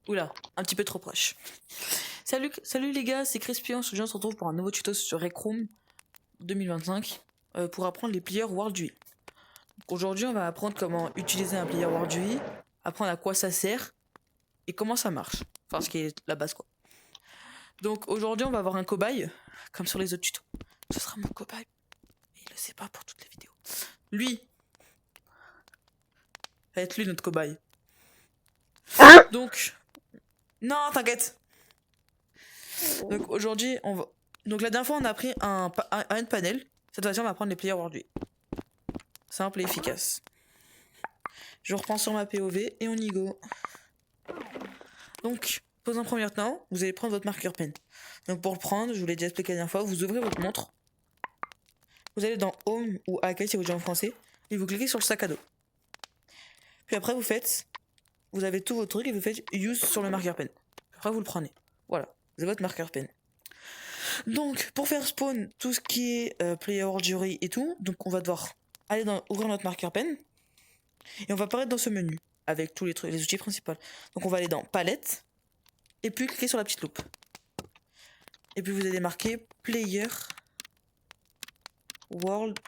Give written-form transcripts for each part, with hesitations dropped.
Oula, un petit peu trop proche. Salut les gars, c'est Crispion. Aujourd'hui, on se retrouve pour un nouveau tuto sur Rec Room 2025 pour apprendre les players World UI. Aujourd'hui, on va apprendre comment utiliser un player World UI, apprendre à quoi ça sert et comment ça marche. Enfin, ce qui est la base quoi. Donc aujourd'hui, on va avoir un cobaye, comme sur les autres tutos. Ce sera mon cobaye. Mais il le sait pas pour toutes les vidéos. Lui, va être lui notre cobaye. Donc, non, t'inquiète. Donc aujourd'hui, on va. Donc la dernière fois, on a pris un panel. Cette fois-ci, on va prendre les players World UI. Simple et efficace. Je reprends sur ma POV et on y go. Donc, pour un premier temps, vous allez prendre votre marqueur pen. Donc pour le prendre, je vous l'ai déjà expliqué la dernière fois, vous ouvrez votre montre. Vous allez dans Home ou Accueil si vous dites en français. Et vous cliquez sur le sac à dos. Puis après, vous avez tout votre truc et vous faites Use sur le marqueur pen. Après, vous le prenez. Voilà, vous avez votre marqueur pen. Donc, pour faire spawn tout ce qui est player World UI et tout, donc on va devoir aller ouvrir notre marqueur pen et on va apparaître dans ce menu avec tous les trucs, les outils principaux. Donc on va aller dans Palette et puis cliquer sur la petite loupe. Et puis vous allez marquer Player World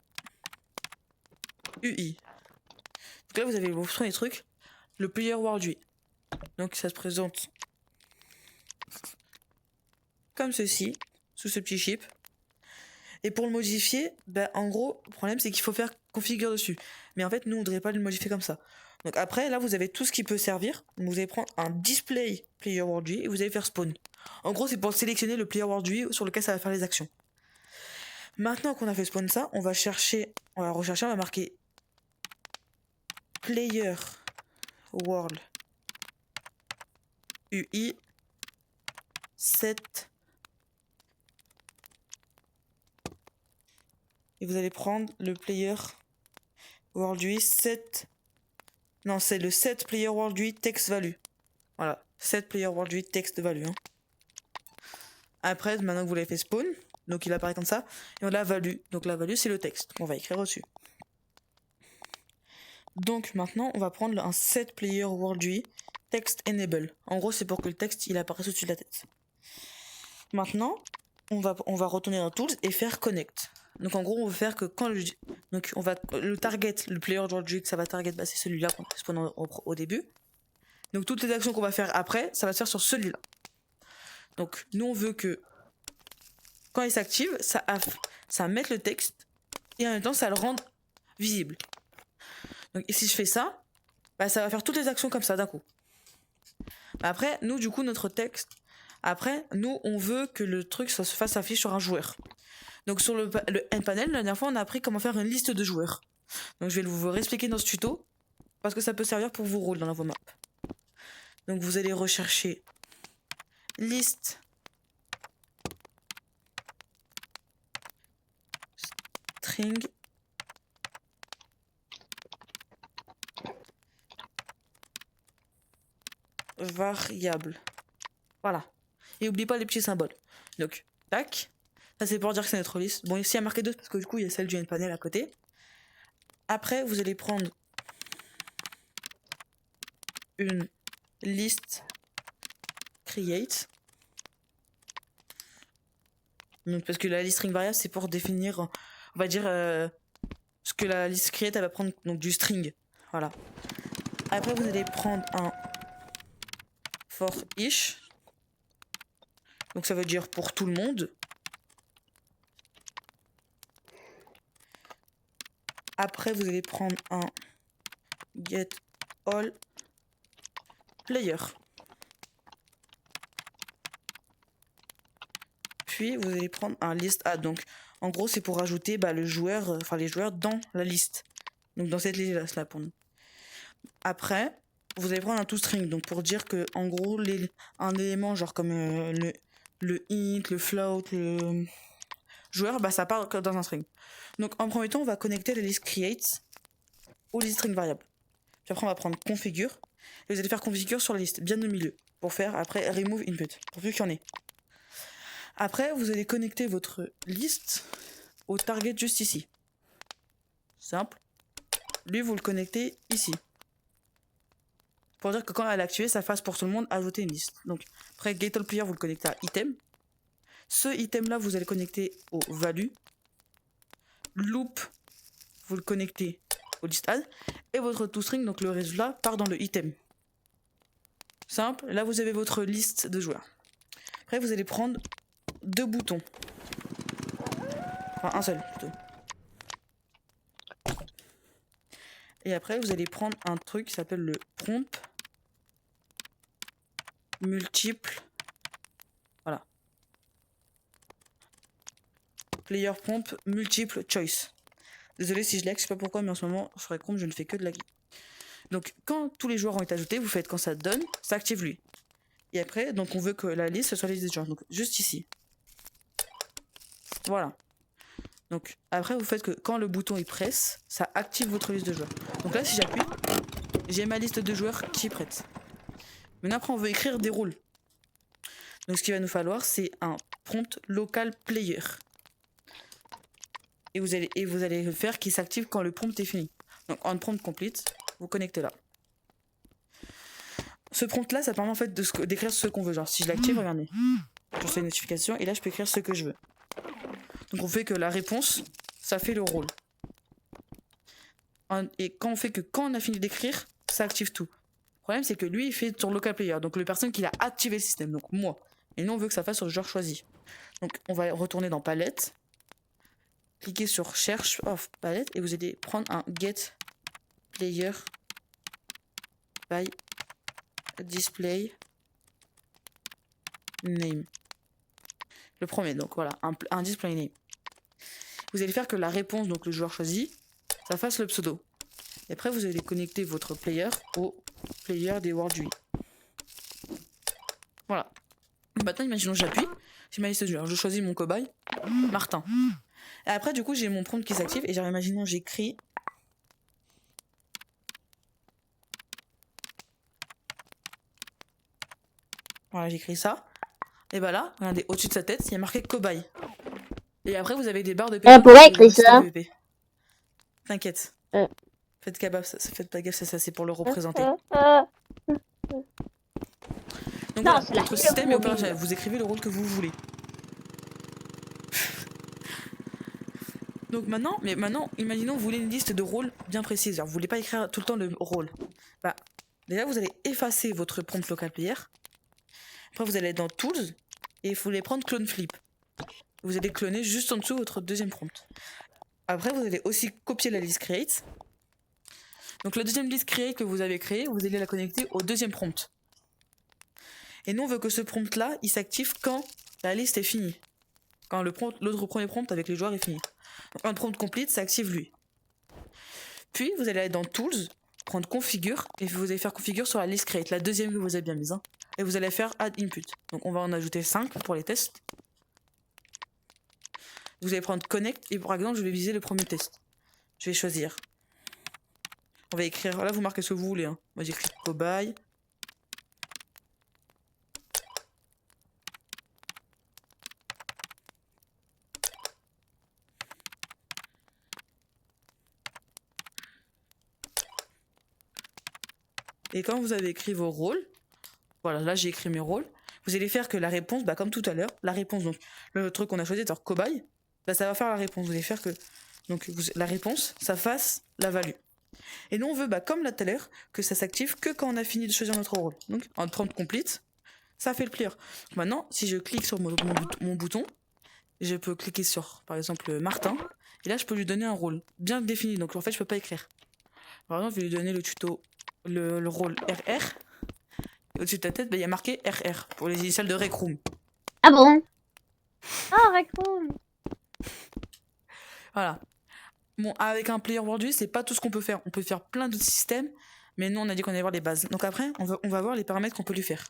UI. Donc là vous avez l'option des trucs, le Player World UI. Donc ça se présente comme ceci, sous ce petit chip. Et pour le modifier, bah, en gros, le problème c'est qu'il faut faire configure dessus. Mais en fait, nous on ne voudrait pas le modifier comme ça. Donc après, là vous avez tout ce qui peut servir. Donc, vous allez prendre un display player world UI et vous allez faire spawn. En gros, c'est pour sélectionner le player world UI sur lequel ça va faire les actions. Maintenant qu'on a fait spawn ça, on va rechercher, on va marquer player world UI set. Et vous allez prendre le player world UI set. Non, c'est le set player world UI text value. Voilà, set player world UI text value. Hein. Après, maintenant que vous l'avez fait spawn, donc il apparaît comme ça, et on a la value. Donc la value, c'est le texte qu'on va écrire dessus. Donc maintenant, on va prendre un set player world UI text enable. En gros, c'est pour que le texte il apparaisse au-dessus de la tête. Maintenant, on va retourner dans Tools et faire Connect. Donc en gros, on va faire que quand le target, le player world UI que ça va target, bah, c'est celui-là qu'on spawn au début. Donc toutes les actions qu'on va faire après, ça va se faire sur celui-là. Donc nous, on veut que quand il s'active, ça mette le texte et en même temps, ça le rende visible. Donc si je fais ça, bah, ça va faire toutes les actions comme ça d'un coup. Après, nous, du coup, notre texte, après, nous, on veut que le truc se fasse afficher sur un joueur. Donc sur le end panel, la dernière fois, on a appris comment faire une liste de joueurs. Donc je vais vous réexpliquer dans ce tuto, parce que ça peut servir pour vos rôles dans vos maps. Donc vous allez rechercher liste string variable. Voilà. Et n'oublie pas les petits symboles. Donc, tac. Ça, c'est pour dire que c'est notre liste. Bon, ici, il y a marqué 2 parce que du coup, il y a celle du panel à côté. Après, vous allez prendre une liste create. Donc, parce que la liste string variable, c'est pour définir, on va dire, ce que la liste create, elle va prendre donc du string. Voilà. Après, vous allez prendre un for each. Donc, ça veut dire pour tout le monde. Après, vous allez prendre un get all player. Puis vous allez prendre un list add. Donc en gros c'est pour rajouter le joueur, les joueurs dans la liste. Donc dans cette liste là pour nous. Après vous allez prendre un toString. Donc pour dire que en gros un élément genre comme le int, le float, le joueur, ça part dans un string. Donc en premier temps on va connecter la liste create aux list string variable. Puis après on va prendre configure. Et vous allez faire configure sur la liste, bien au milieu. Pour faire après remove input. Pour plus qu'il y en ait. Après, vous allez connecter votre liste au target juste ici. Simple. Lui, vous le connectez ici. pour dire que quand elle est activée, ça fasse pour tout le monde ajouter une liste. Donc après, get all player, vous le connectez à item. Ce item-là, vous allez connecter au value. Loop, vous le connectez au list add. Et votre toString, donc le résultat, part dans le item. Simple, là vous avez votre liste de joueurs. Après, vous allez prendre 2 boutons. Enfin, un seul plutôt. Et après, vous allez prendre un truc qui s'appelle le prompt multiple. Voilà. Player prompt multiple choice. Désolé si je lag, je sais pas pourquoi, mais en ce moment, sur les prompts, je ne fais que de laguer. Donc, quand tous les joueurs ont été ajoutés, vous faites quand ça donne, ça active lui. Et après, donc on veut que la liste soit la liste des joueurs. Donc, juste ici. Voilà. Donc, après, vous faites que quand le bouton il presse, ça active votre liste de joueurs. Donc là, si j'appuie, j'ai ma liste de joueurs qui est prête. Maintenant, après, on veut écrire des rôles. Donc, ce qu'il va nous falloir, c'est un prompt local player. Et vous allez le faire qui s'active quand le prompt est fini. Donc, en prompt complete, vous connectez là. Ce prompt là, ça permet en fait d'écrire ce qu'on veut. Genre, si je l'active, regardez. Je reçois une notification et là, je peux écrire ce que je veux. Donc, on fait que la réponse, ça fait le rôle. Et quand on fait que quand on a fini d'écrire, ça active tout. Le problème, c'est que lui, il fait sur local player. Donc, le personne qui a activé le système. Donc, moi. Et nous, on veut que ça fasse sur le joueur choisi. Donc, on va retourner dans palette. Cliquez sur cherche of palette et vous allez prendre un get player by display name. Le premier, donc voilà, un display name. Vous allez faire que la réponse, donc le joueur choisi, ça fasse le pseudo. Et après, vous allez connecter votre player au player des WorldUI. Voilà. Maintenant, imaginons que j'appuie, j'ai ma liste de joueurs, je choisis mon cobaye, Martin. Et après, du coup, j'ai mon prompt qui s'active et genre, imaginons j'écris. Voilà, j'écris ça. Et bah là, regardez, au-dessus de sa tête, il y a marqué cobaye. Et après, vous avez des barres de PVP. Pourquoi écrire ça? T'inquiète. Faites pas gaffe, ça c'est pour le représenter. Donc non, voilà, votre système est opérationnel. Vous écrivez le rôle que vous voulez. Donc maintenant, imaginons vous voulez une liste de rôles bien précise. Alors, vous voulez pas écrire tout le temps le rôle. Bah, déjà vous allez effacer votre prompt local player. Après vous allez dans Tools et vous voulez prendre Clone Flip. Vous allez cloner juste en dessous votre deuxième prompt. Après vous allez aussi copier la liste create. Donc la deuxième liste create que vous avez créée, vous allez la connecter au deuxième prompt. Et nous on veut que ce prompt là, il s'active quand la liste est finie. Quand l'autre premier prompt avec les joueurs est fini. Donc un prompt complete, ça active lui. Puis vous allez aller dans Tools, prendre Configure, et vous allez faire Configure sur la liste Create, la deuxième que vous avez bien mise. Hein, et vous allez faire Add Input. Donc on va en ajouter 5 pour les tests. Vous allez prendre Connect, et par exemple je vais viser le premier test. Je vais choisir. On va écrire, là vous marquez ce que vous voulez. Hein. Moi j'écris cobaye. Et quand vous avez écrit vos rôles, voilà, là j'ai écrit mes rôles, vous allez faire que la réponse, bah comme tout à l'heure, la réponse, donc le truc qu'on a choisi, c'est cobaye, bah ça va faire la réponse. Vous allez faire que donc la réponse, ça fasse la value. Et nous on veut, bah comme là tout à l'heure, que ça s'active que quand on a fini de choisir notre rôle. Donc en prompt complete, ça fait le player. Donc, maintenant, si je clique sur mon bouton, je peux cliquer sur, par exemple, Martin, et là je peux lui donner un rôle bien défini. Donc en fait je peux pas écrire. Par exemple, je vais lui donner le tuto. Le rôle RR. Et au-dessus de ta tête, il y a marqué RR pour les initiales de Rec Room. Ah bon? Ah, Rec Room. Voilà. Bon, avec un player aujourd'hui, c'est pas tout ce qu'on peut faire. On peut faire plein d'autres systèmes, mais nous on a dit qu'on allait voir les bases. Donc après, on va voir les paramètres qu'on peut lui faire.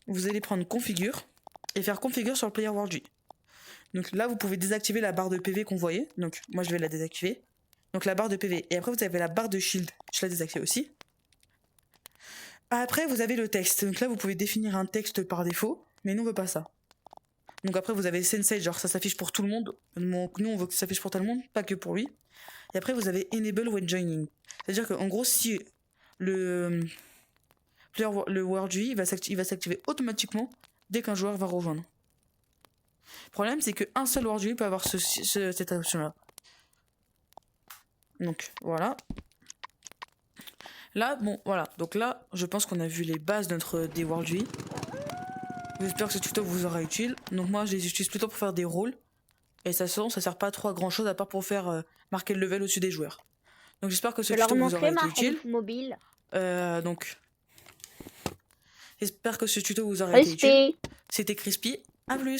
Vous allez prendre Configure et faire Configure sur le player aujourd'hui. Donc là, vous pouvez désactiver la barre de PV qu'on voyait. Donc moi, je vais la désactiver. Donc la barre de PV. Et après, vous avez la barre de shield. Je la désactive aussi. Après, vous avez le texte. Donc là, vous pouvez définir un texte par défaut. Mais nous, on veut pas ça. Donc après, vous avez Sensei. Genre, ça s'affiche pour tout le monde. Donc, nous, on veut que ça s'affiche pour tout le monde. Pas que pour lui. Et après, vous avez Enable when joining. C'est-à-dire qu'en gros, si le World UI il va s'activer automatiquement dès qu'un joueur va rejoindre. Le problème, c'est qu'un seul World UI peut avoir cette option-là. Donc, voilà. Là, bon, voilà. Donc là, je pense qu'on a vu les bases de notre des World UI. J'espère que ce tuto vous aura utile. Donc moi, je les utilise plutôt pour faire des rôles. Et ça sert pas trop à grand chose à part pour faire marquer le level au-dessus des joueurs. Donc j'espère que ce Je leur tuto vous aura montrer été ma utile. help mobile. Donc, j'espère que ce tuto vous aura été utile. Respect. C'était Crispy. À plus.